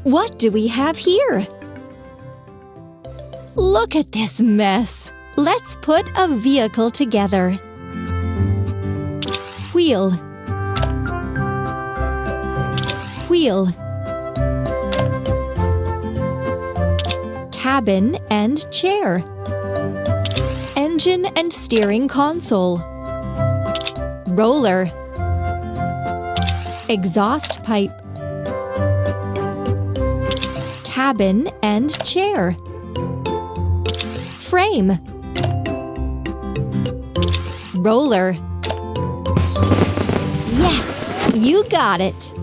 What do we have here? Look at this mess. Let's put a vehicle together. Wheel. Wheel. Cabin and chair. Engine and steering console. Roller. Exhaust pipe. Cabin and chair. Frame. Roller. Yes, you got it!